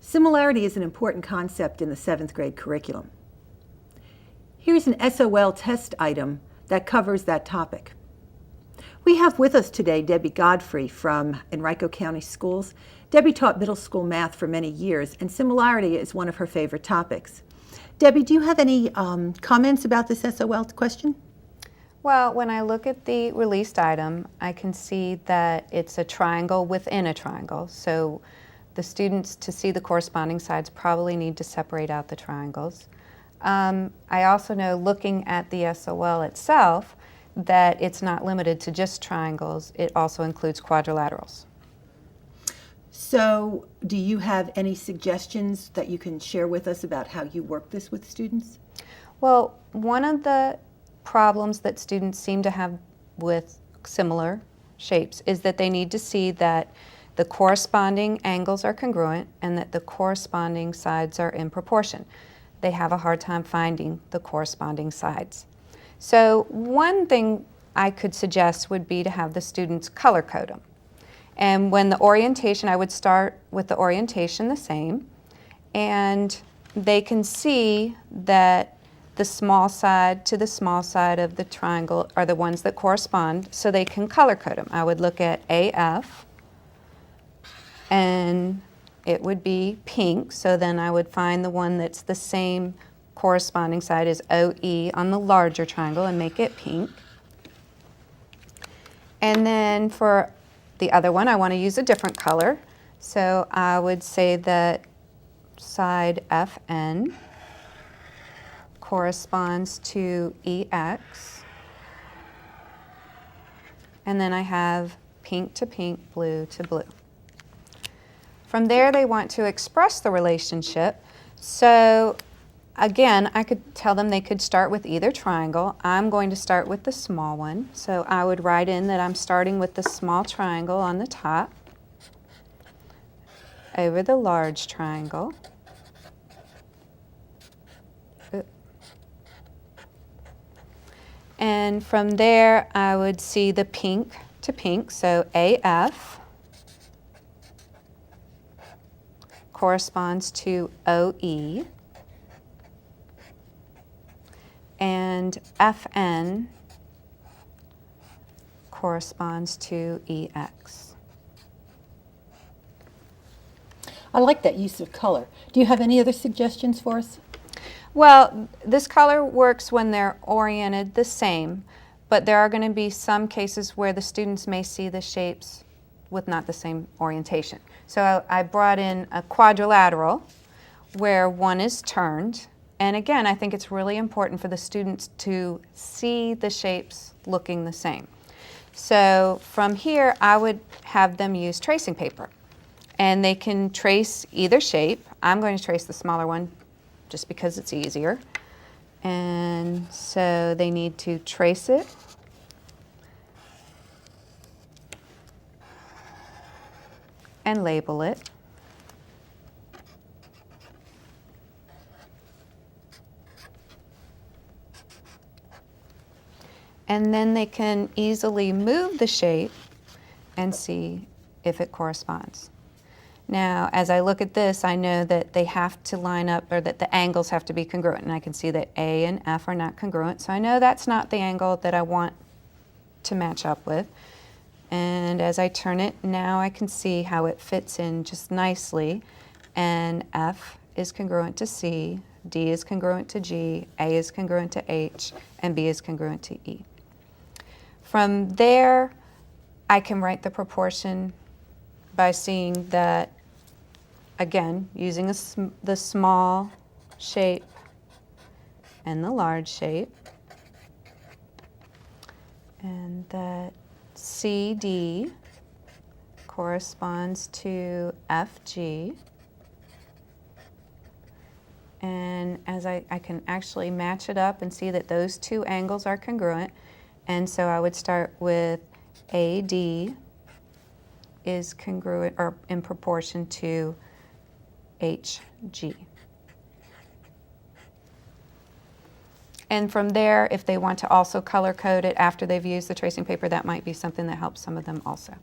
Similarity is an important concept in the 7th grade curriculum. Here's an SOL test item that covers that topic. We have with us today Debbie Godfrey from Henrico County Schools. Debbie taught middle school math for many years, and similarity is one of her favorite topics. Debbie, do you have any comments about this SOL question? Well, when I look at the released item, I can see that it's a triangle within a triangle. So the students, to see the corresponding sides, probably need to separate out the triangles. I also know, looking at the SOL itself, that it's not limited to just triangles. It also includes quadrilaterals. So do you have any suggestions that you can share with us about how you work this with students? Well, one of the problems that students seem to have with similar shapes is that they need to see that the corresponding angles are congruent and that the corresponding sides are in proportion. They have a hard time finding the corresponding sides. So one thing I could suggest would be to have the students color code them. And when the orientation, I would start with the orientation the same, and they can see that the small side to the small side of the triangle are the ones that correspond, so they can color code them. I would look at AF, and it would be pink, so then I would find the one that's the same corresponding side as OE on the larger triangle and make it pink. And then for the other one, I want to use a different color, so I would say that side FN corresponds to EX, and then I have pink to pink, blue to blue. From there, they want to express the relationship. So again, I could tell them they could start with either triangle. I'm going to start with the small one. So I would write in that I'm starting with the small triangle on the top over the large triangle. And from there, I would see the pink to pink, so AF corresponds to OE, and FN corresponds to EX. I like that use of color. Do you have any other suggestions for us? Well, this color works when they're oriented the same, but there are going to be some cases where the students may see the shapes with not the same orientation. So I brought in a quadrilateral where one is turned, and again, I think it's really important for the students to see the shapes looking the same. So from here, I would have them use tracing paper, and they can trace either shape. I'm going to trace the smaller one just because it's easier. And so they need to trace it. And label it. And then they can easily move the shape and see if it corresponds. Now, as I look at this, I know that they have to line up, or that the angles have to be congruent, and I can see that A and F are not congruent, so I know that's not the angle that I want to match up with. And as I turn it, now I can see how it fits in just nicely, and F is congruent to C, D is congruent to G, A is congruent to H, and B is congruent to E. From there, I can write the proportion by seeing that, again, using the small shape and the large shape, and that CD corresponds to FG, and as I can actually match it up and see that those two angles are congruent, and so I would start with AD is congruent or in proportion to HG. And from there, if they want to also color code it after they've used the tracing paper, that might be something that helps some of them also.